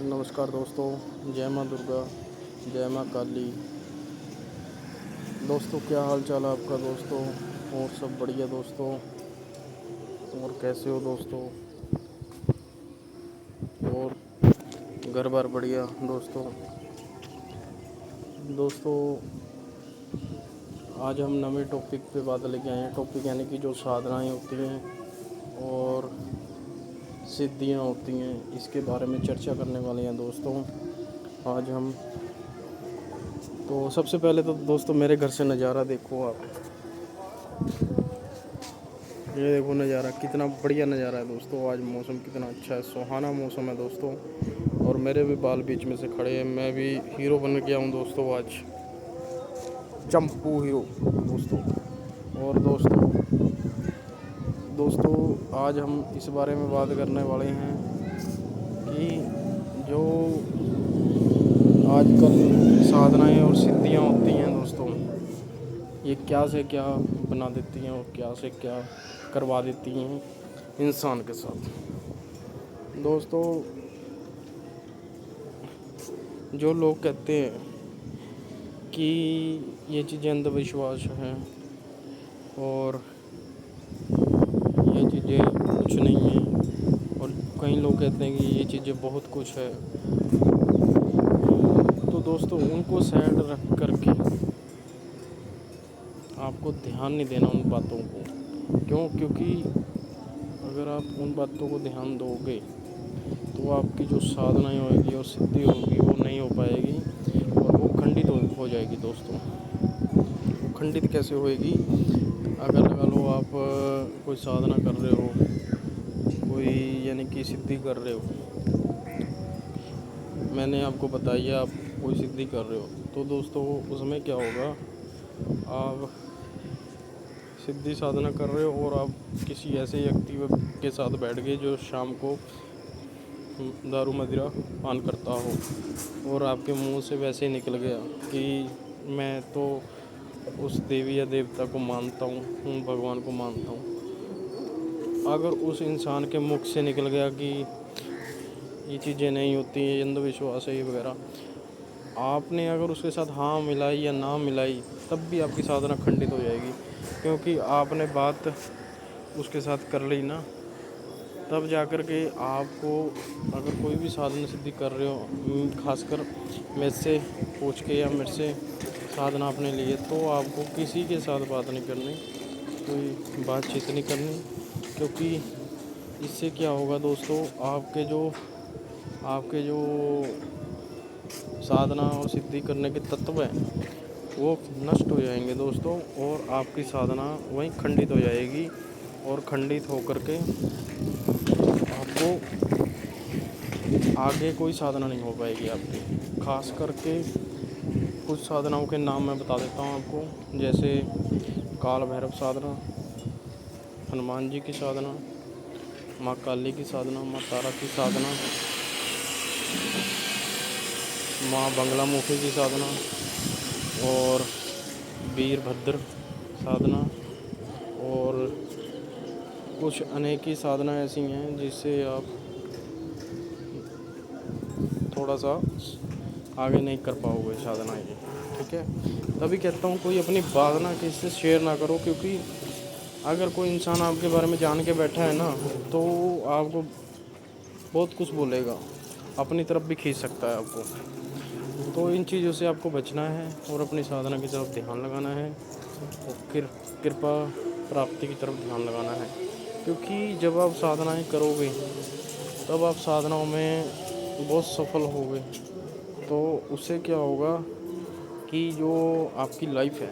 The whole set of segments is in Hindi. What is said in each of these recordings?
नमस्कार दोस्तों, जय माँ दुर्गा, जय माँ काली। दोस्तों क्या हाल चाल है आपका दोस्तों? और सब बढ़िया दोस्तों? और कैसे हो दोस्तों? और घर बार बढ़िया दोस्तों? दोस्तों आज हम नए टॉपिक पे बात लेके आए हैं। टॉपिक यानी कि जो साधनाएं होती हैं और सिद्धियां होती हैं, इसके बारे में चर्चा करने वाले हैं दोस्तों आज हम। तो सबसे पहले तो दोस्तों मेरे घर से नज़ारा देखो आप। ये देखो नज़ारा, कितना बढ़िया नज़ारा है दोस्तों। आज मौसम कितना अच्छा है, सुहाना मौसम है दोस्तों। और मेरे भी बाल बीच में से खड़े हैं, मैं भी हीरो बन गया हूँ दोस्तों आज, चंपू हीरो दोस्तों। और दोस्तों आज हम इस बारे में बात करने वाले हैं कि जो आजकल साधनाएं और सिद्धियां होती हैं दोस्तों, ये क्या से क्या बना देती हैं और क्या से क्या करवा देती हैं इंसान के साथ। दोस्तों जो लोग कहते हैं कि ये चीज़ें अंधविश्वास हैं और ये चीज़ें कुछ नहीं हैं, और कई लोग कहते हैं कि ये चीज़ें बहुत कुछ है, तो दोस्तों उनको साइड रख करके आपको ध्यान नहीं देना उन बातों को। क्यों? क्योंकि अगर आप उन बातों को ध्यान दोगे तो आपकी जो साधनाएं होगी और सिद्धि होगी वो नहीं हो पाएगी, और वो खंडित हो जाएगी दोस्तों। खंडित कैसे होएगी? अगर लगा लो आप कोई साधना कर रहे हो, कोई यानी कि सिद्धि कर रहे हो, मैंने आपको बताया आप कोई सिद्धि कर रहे हो, तो दोस्तों उसमें क्या होगा, आप सिद्धि साधना कर रहे हो और आप किसी ऐसे व्यक्ति के साथ बैठ गए जो शाम को दारू मदिरा पान करता हो, और आपके मुंह से वैसे ही निकल गया कि मैं तो उस देवी या देवता को मानता हूँ, उन भगवान को मानता हूँ। अगर उस इंसान के मुख से निकल गया कि ये चीज़ें नहीं होती, ये अंधविश्वास है ये वगैरह, आपने अगर उसके साथ हाँ मिलाई या ना मिलाई, तब भी आपकी साधना खंडित हो जाएगी। क्योंकि आपने बात उसके साथ कर ली ना, तब जाकर के आपको, अगर कोई भी साधना सिद्धि कर रहे हो, खासकर मेरे से पूछ के या मेरे से साधना आपने ली है, तो आपको किसी के साथ बात नहीं करनी, कोई बातचीत नहीं करनी। क्योंकि इससे क्या होगा दोस्तों, आपके जो साधना और सिद्धि करने के तत्व हैं वो नष्ट हो जाएंगे दोस्तों, और आपकी साधना वहीं खंडित हो जाएगी, और खंडित होकर के आपको आगे कोई साधना नहीं हो पाएगी आपकी। खास करके कुछ साधनाओं के नाम मैं बता देता हूँ आपको, जैसे काल भैरव साधना, हनुमान जी की साधना, माँ काली की साधना, माँ तारा की साधना, माँ बंगलामुखी की साधना, और वीरभद्र साधना, और कुछ अनेक ही साधना ऐसी हैं जिससे आप थोड़ा सा आगे नहीं कर पाओगे साधनाएँ, ठीक है। तभी कहता हूँ कोई अपनी बात ना किसी से शेयर ना करो, क्योंकि अगर कोई इंसान आपके बारे में जान के बैठा है ना, तो आपको बहुत कुछ बोलेगा, अपनी तरफ भी खींच सकता है आपको। तो इन चीज़ों से आपको बचना है और अपनी साधना की तरफ ध्यान लगाना है, और कृपा प्राप्ति की तरफ ध्यान लगाना है। क्योंकि जब आप साधनाएं करोगे तब आप साधनाओं में बहुत सफल होगे, तो उससे क्या होगा कि जो आपकी लाइफ है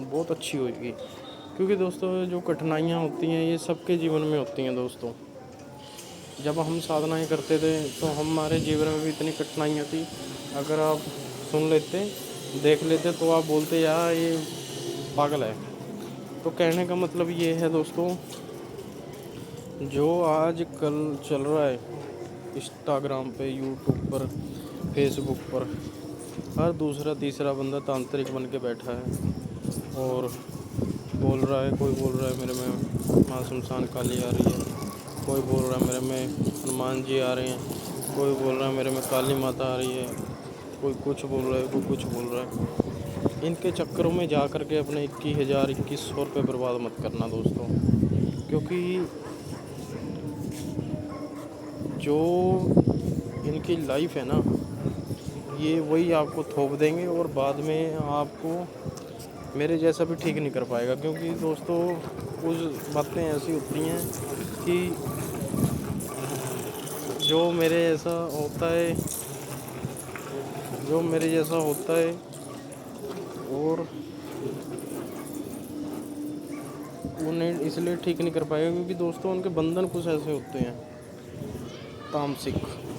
बहुत अच्छी होगी। क्योंकि दोस्तों जो कठिनाइयाँ होती हैं ये सबके जीवन में होती हैं दोस्तों। जब हम साधनाएं करते थे तो हमारे जीवन में भी इतनी कठिनाइयाँ थी, अगर आप सुन लेते, देख लेते, तो आप बोलते यार ये पागल है। तो कहने का मतलब ये है दोस्तों, जो आज कल चल रहा है इंस्टाग्राम पे, यूट्यूब पर, फेसबुक पर, हर दूसरा तीसरा बंदा तांत्रिक बन के बैठा है और बोल रहा है, कोई बोल रहा है मेरे में माँ शमशान काली आ रही है, कोई बोल रहा है मेरे में हनुमान जी आ रहे हैं, कोई बोल रहा है मेरे में काली माता आ रही है, कोई कुछ बोल रहा है, कोई कुछ बोल रहा है। इनके चक्करों में जा कर के अपने 21,000 रुपये बर्बाद मत करना दोस्तों, क्योंकि जो इनकी लाइफ है ना, ये वही आपको थोप देंगे और बाद में आपको मेरे जैसा भी ठीक नहीं कर पाएगा। क्योंकि दोस्तों कुछ बातें ऐसी होती हैं कि जो मेरे जैसा होता है, और उन्हें इसलिए ठीक नहीं कर पाएगा क्योंकि दोस्तों उनके बंधन कुछ ऐसे होते हैं तामसिक।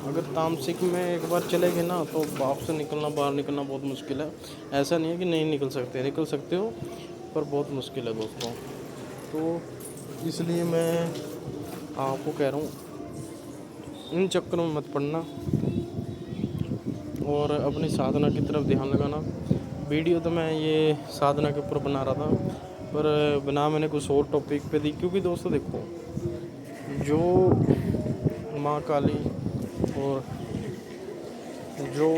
अगर तामसिक में एक बार चले गए ना तो वापस निकलना, बाहर निकलना बहुत मुश्किल है। ऐसा नहीं है कि नहीं निकल सकते हो, पर बहुत मुश्किल है दोस्तों। तो इसलिए मैं आपको कह रहा हूँ इन चक्करों में मत पड़ना और अपनी साधना की तरफ ध्यान लगाना। वीडियो तो मैं ये साधना के ऊपर बना रहा था, पर बना मैंने कुछ और टॉपिक पे दी। क्योंकि दोस्तों देखो, जो माँ काली और जो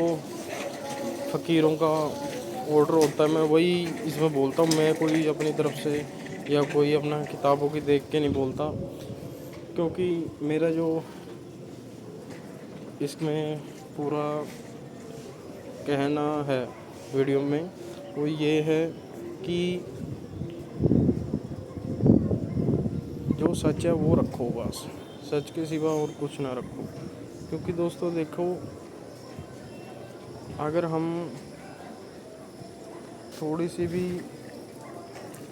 फ़कीरों का ऑर्डर होता है, मैं वही इसमें बोलता हूँ। मैं कोई अपनी तरफ से या कोई अपना किताबों की देख के नहीं बोलता, क्योंकि मेरा जो इसमें पूरा कहना है वीडियो में वो ये है कि जो सच है वो रखो, बस सच के सिवा और कुछ ना रखो। क्योंकि दोस्तों देखो, अगर हम थोड़ी सी भी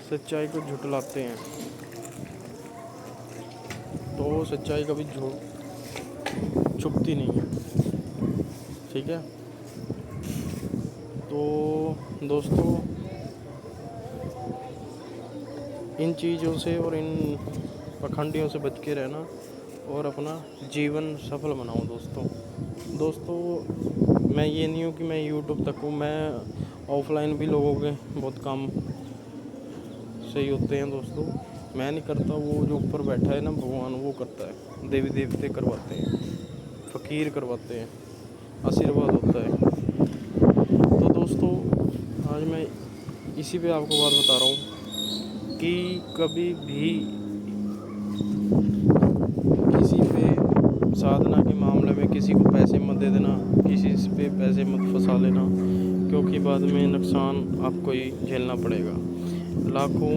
सच्चाई को झुठलाते हैं तो सच्चाई कभी छुपती नहीं है, ठीक है। तो दोस्तों इन चीज़ों से और इन पखंडियों से बच के रहना और अपना जीवन सफल बनाओ दोस्तों। मैं ये नहीं हूँ कि मैं यूट्यूब तक हूँ, मैं ऑफलाइन भी लोगों के बहुत काम सही होते हैं दोस्तों। मैं नहीं करता, वो जो ऊपर बैठा है ना भगवान, वो करता है। देवी देवते करवाते हैं, फ़कीर करवाते हैं, आशीर्वाद होता है। तो दोस्तों आज मैं इसी पे आपको बात बता रहा हूँ कि कभी भी किसी पे साधना के मामले में किसी को पैसे मत दे देना, किसी पे पैसे मत फंसा लेना, क्योंकि बाद में नुकसान आपको ही झेलना पड़ेगा। लाखों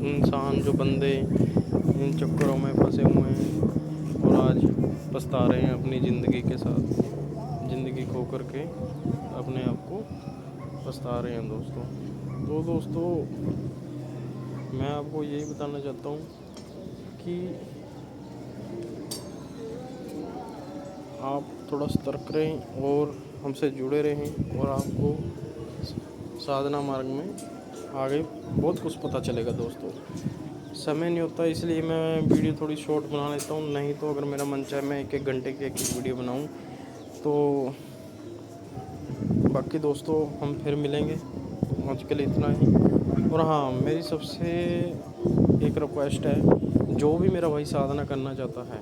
इंसान जो बंदे इन चक्करों में फंसे हुए हैं और आज पछता रहे हैं अपनी ज़िंदगी के साथ, ज़िंदगी खो कर के अपने आप को पछता रहे हैं दोस्तों। तो दोस्तों मैं आपको यही बताना चाहता हूँ कि आप थोड़ा सतर्क रहें और हमसे जुड़े रहें और आपको साधना मार्ग में आगे बहुत कुछ पता चलेगा दोस्तों। समय नहीं होता इसलिए मैं वीडियो थोड़ी शॉर्ट बना लेता हूँ, नहीं तो अगर मेरा मन चाहे मैं एक घंटे की एक वीडियो बनाऊँ। तो बाकी दोस्तों हम फिर मिलेंगे, आज के लिए इतना ही। और हाँ, मेरी सबसे एक रिक्वेस्ट है, जो भी मेरा भाई साधना करना चाहता है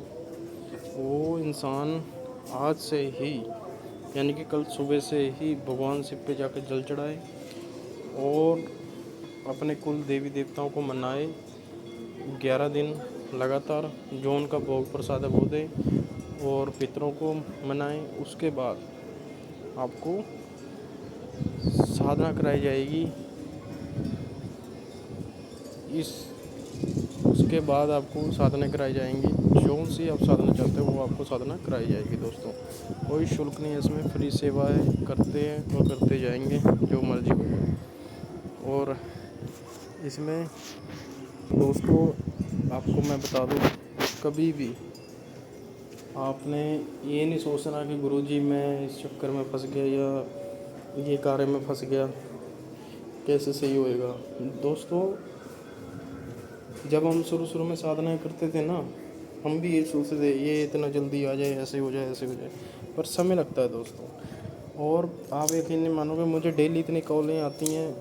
वो इंसान आज से ही यानी कि कल सुबह से ही भगवान शिव पे जाकर जल चढ़ाए और अपने कुल देवी देवताओं को मनाए 11 दिन लगातार, जो उनका भोग प्रसाद है वो दे और पितरों को मनाए। उसके बाद आपको साधना कराई जाएगी। उसके बाद आपको साधना कराई जाएंगी, जो सी आप साधना चाहते हो वो आपको साधना कराई जाएगी दोस्तों। कोई शुल्क नहीं है इसमें, फ्री सेवा है, करते हैं और करते जाएंगे जो मर्जी हो। और इसमें दोस्तों आपको मैं बता दूं, कभी भी आपने ये नहीं सोचना कि गुरुजी मैं इस चक्कर में फंस गया या ये कार्य में फंस गया, कैसे सही होएगा। दोस्तों जब हम शुरू में साधना करते थे ना, हम भी ये सोचते थे ये इतना जल्दी आ जाए, ऐसे हो जाए, पर समय लगता है दोस्तों। और आप यकीन नहीं मानोगे, मुझे डेली इतनी कॉलें आती हैं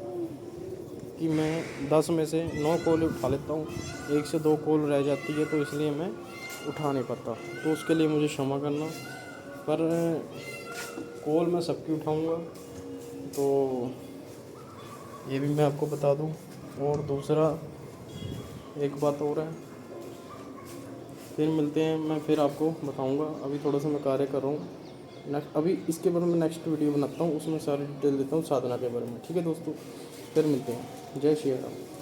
कि मैं 10 में से 9 कॉल उठा लेता हूँ, 1 से 2 कॉल रह जाती है, तो इसलिए मैं उठा नहीं पाता। तो उसके लिए मुझे क्षमा करना। पर कॉल मैं सबकी उठाऊंगा, तो ये भी मैं आपको बता दूं। और दूसरा एक बात और है, फिर मिलते हैं, मैं फिर आपको बताऊंगा। अभी थोड़ा सा मैं कार्य कर रहा हूँ, नेक्स्ट अभी इसके बारे में नेक्स्ट वीडियो बनाता हूँ, उसमें सारी डिटेल देता हूँ साधना के बारे में। ठीक है दोस्तों, फिर मिलते हैं। जय श्री राम।